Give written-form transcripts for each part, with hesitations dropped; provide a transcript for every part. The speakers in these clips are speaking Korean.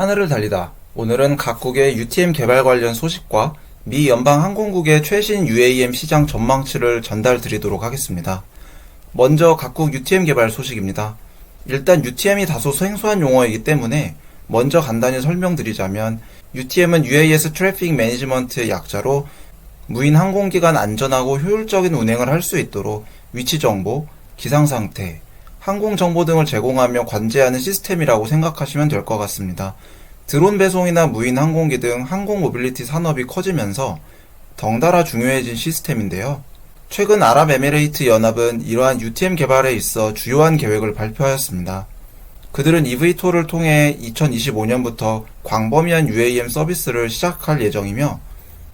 하늘을 달리다. 오늘은 각국의 UTM 개발 관련 소식과 미 연방항공국의 최신 UAM 시장 전망치를 전달 드리도록 하겠습니다. 먼저 각국 UTM 개발 소식입니다. 일단 UTM이 다소 생소한 용어이기 때문에 먼저 간단히 설명드리자면 UTM은 UAS 트래픽 매니지먼트의 약자로 무인 항공기관 안전하고 효율적인 운행을 할 수 있도록 위치 정보, 기상 상태, 항공 정보 등을 제공하며 관제하는 시스템이라고 생각하시면 될 것 같습니다. 드론 배송이나 무인 항공기 등 항공 모빌리티 산업이 커지면서 덩달아 중요해진 시스템인데요. 최근 아랍에미레이트 연합은 이러한 UTM 개발에 있어 주요한 계획을 발표하였습니다. 그들은 eVTOL을 통해 2025년부터 광범위한 UAM 서비스를 시작할 예정이며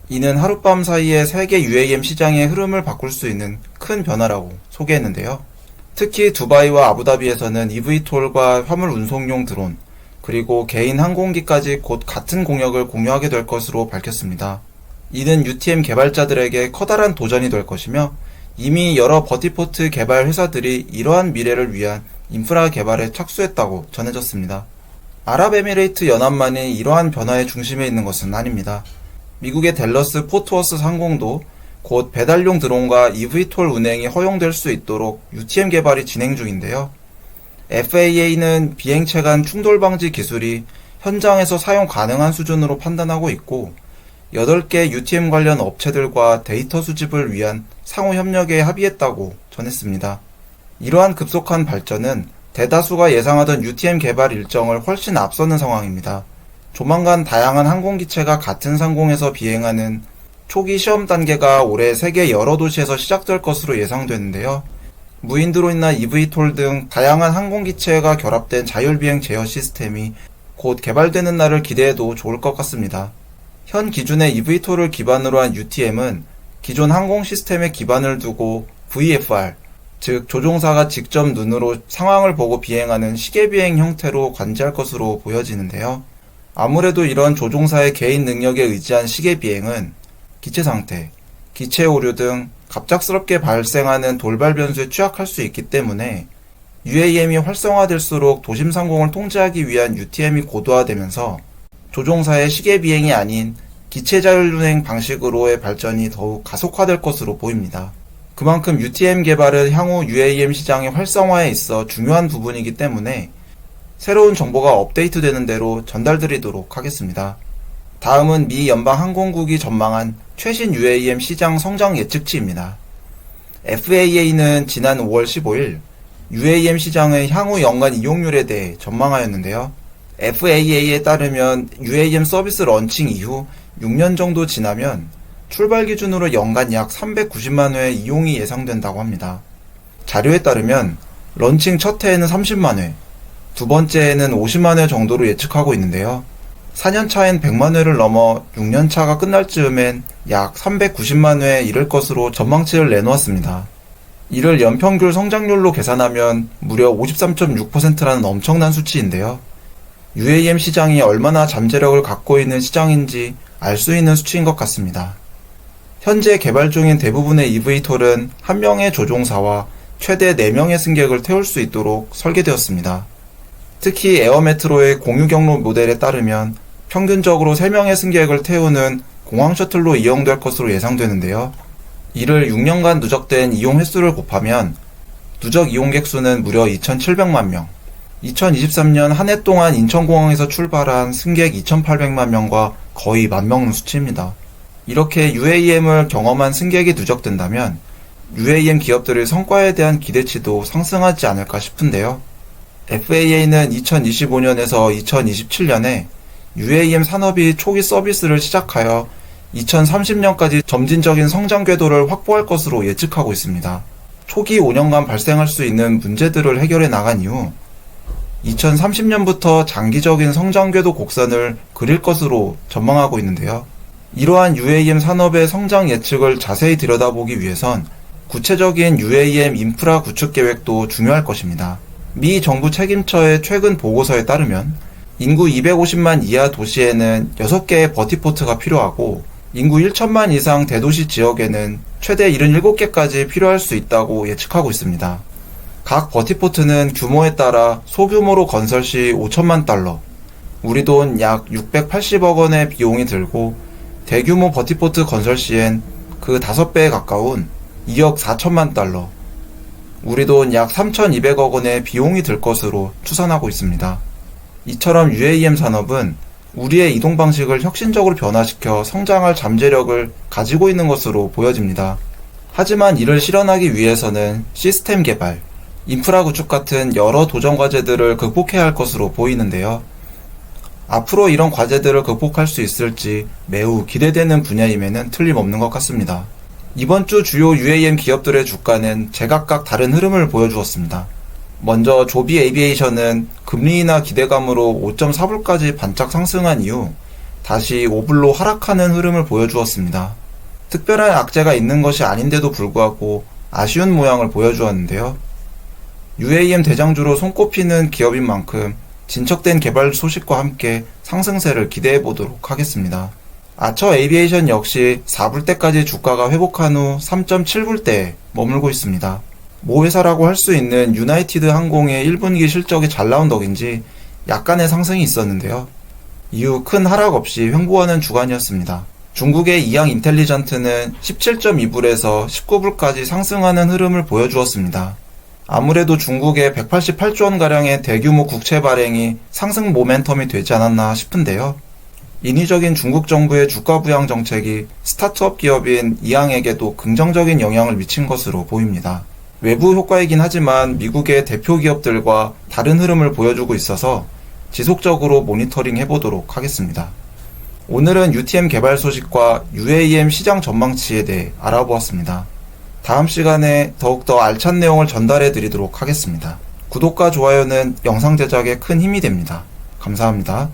이는 하룻밤 사이에 세계 UAM 시장의 흐름을 바꿀 수 있는 큰 변화라고 소개했는데요. 특히 두바이와 아부다비에서는 eVTOL과 화물 운송용 드론, 그리고 개인 항공기까지 곧 같은 공역을 공유하게 될 것으로 밝혔습니다. 이는 UTM 개발자들에게 커다란 도전이 될 것이며 이미 여러 버티포트 개발 회사들이 이러한 미래를 위한 인프라 개발에 착수했다고 전해졌습니다. 아랍에미레이트 연합만이 이러한 변화의 중심에 있는 것은 아닙니다. 미국의 댈러스 포트워스 항공도 곧 배달용 드론과 eVTOL 운행이 허용될 수 있도록 UTM 개발이 진행 중인데요. FAA는 비행체 간 충돌 방지 기술이 현장에서 사용 가능한 수준으로 판단하고 있고 8개 UTM 관련 업체들과 데이터 수집을 위한 상호 협력에 합의했다고 전했습니다. 이러한 급속한 발전은 대다수가 예상하던 UTM 개발 일정을 훨씬 앞서는 상황입니다. 조만간 다양한 항공기체가 같은 상공에서 비행하는 초기 시험 단계가 올해 세계 여러 도시에서 시작될 것으로 예상되는데요. 무인 드론이나 eVTOL 등 다양한 항공기체가 결합된 자율비행 제어 시스템이 곧 개발되는 날을 기대해도 좋을 것 같습니다. 현 기준의 eVTOL을 기반으로 한 UTM은 기존 항공 시스템에 기반을 두고 VFR, 즉 조종사가 직접 눈으로 상황을 보고 비행하는 시계비행 형태로 관제할 것으로 보여지는데요. 아무래도 이런 조종사의 개인 능력에 의지한 시계비행은 기체 상태, 기체 오류 등 갑작스럽게 발생하는 돌발 변수에 취약할 수 있기 때문에 UAM이 활성화될수록 도심 상공을 통제하기 위한 UTM이 고도화되면서 조종사의 시계 비행이 아닌 기체 자율운행 방식으로의 발전이 더욱 가속화될 것으로 보입니다. 그만큼 UTM 개발은 향후 UAM 시장의 활성화에 있어 중요한 부분이기 때문에 새로운 정보가 업데이트되는 대로 전달드리도록 하겠습니다. 다음은 미 연방항공국이 전망한 최신 UAM 시장 성장 예측치입니다. FAA는 지난 5월 15일 UAM 시장의 향후 연간 이용률에 대해 전망하였는데요. FAA에 따르면 UAM 서비스 런칭 이후 6년 정도 지나면 출발 기준으로 연간 약 390만 회의 이용이 예상된다고 합니다. 자료에 따르면 런칭 첫 해에는 30만 회, 두 번째에는 50만 회 정도로 예측하고 있는데요. 4년차엔 100만 회를 넘어 6년차가 끝날 즈음엔 약 390만 회에 이를 것으로 전망치를 내놓았습니다. 이를 연평균 성장률로 계산하면 무려 53.6%라는 엄청난 수치인데요. UAM 시장이 얼마나 잠재력을 갖고 있는 시장인지 알 수 있는 수치인 것 같습니다. 현재 개발 중인 대부분의 eVTOL은 한 명의 조종사와 최대 4명의 승객을 태울 수 있도록 설계되었습니다. 특히 에어메트로의 공유 경로 모델에 따르면 평균적으로 3명의 승객을 태우는 공항 셔틀로 이용될 것으로 예상되는데요. 이를 6년간 누적된 이용 횟수를 곱하면 누적 이용객 수는 무려 2,700만 명, 2023년 한 해 동안 인천공항에서 출발한 승객 2,800만 명과 거의 맞먹는 수치입니다. 이렇게 UAM을 경험한 승객이 누적된다면 UAM 기업들의 성과에 대한 기대치도 상승하지 않을까 싶은데요. FAA는 2025년에서 2027년에 UAM 산업이 초기 서비스를 시작하여 2030년까지 점진적인 성장 궤도를 확보할 것으로 예측하고 있습니다. 초기 5년간 발생할 수 있는 문제들을 해결해 나간 이후 2030년부터 장기적인 성장 궤도 곡선을 그릴 것으로 전망하고 있는데요. 이러한 UAM 산업의 성장 예측을 자세히 들여다보기 위해선 구체적인 UAM 인프라 구축 계획도 중요할 것입니다. 미 정부 책임처의 최근 보고서에 따르면 인구 250만 이하 도시에는 6개의 버티포트가 필요하고 인구 1천만 이상 대도시 지역에는 최대 77개까지 필요할 수 있다고 예측하고 있습니다. 각 버티포트는 규모에 따라 소규모로 건설 시 $5천만, 우리 돈 약 680억 원의 비용이 들고 대규모 버티포트 건설 시엔 그 5배에 가까운 2억 4천만 달러, 우리 돈 약 3,200억 원의 비용이 들 것으로 추산하고 있습니다. 이처럼 UAM 산업은 우리의 이동 방식을 혁신적으로 변화시켜 성장할 잠재력을 가지고 있는 것으로 보여집니다. 하지만 이를 실현하기 위해서는 시스템 개발, 인프라 구축 같은 여러 도전 과제들을 극복해야 할 것으로 보이는데요. 앞으로 이런 과제들을 극복할 수 있을지 매우 기대되는 분야임에는 틀림없는 것 같습니다. 이번 주 주요 UAM 기업들의 주가는 제각각 다른 흐름을 보여주었습니다. 먼저 조비 에이비에이션은 금리 인하 기대감으로 5.4불까지 반짝 상승한 이후 다시 5불로 하락하는 흐름을 보여주었습니다. 특별한 악재가 있는 것이 아닌데도 불구하고 아쉬운 모양을 보여주었는데요. UAM 대장주로 손꼽히는 기업인 만큼 진척된 개발 소식과 함께 상승세를 기대해 보도록 하겠습니다. 아처 에이비에이션 역시 4불대까지 주가가 회복한 후 3.7불대에 머물고 있습니다. 모 회사라고 할 수 있는 유나이티드 항공의 1분기 실적이 잘 나온 덕인지 약간의 상승이 있었는데요. 이후 큰 하락 없이 횡보하는 주간이었습니다. 중국의 이양 인텔리전트는 17.2불에서 19불까지 상승하는 흐름을 보여주었습니다. 아무래도 중국의 188조 원가량의 대규모 국채 발행이 상승 모멘텀이 되지 않았나 싶은데요. 인위적인 중국 정부의 주가 부양 정책이 스타트업 기업인 이양에게도 긍정적인 영향을 미친 것으로 보입니다. 외부 효과이긴 하지만 미국의 대표 기업들과 다른 흐름을 보여주고 있어서 지속적으로 모니터링 해보도록 하겠습니다. 오늘은 UTM 개발 소식과 UAM 시장 전망치에 대해 알아보았습니다. 다음 시간에 더욱더 알찬 내용을 전달해 드리도록 하겠습니다. 구독과 좋아요는 영상 제작에 큰 힘이 됩니다. 감사합니다.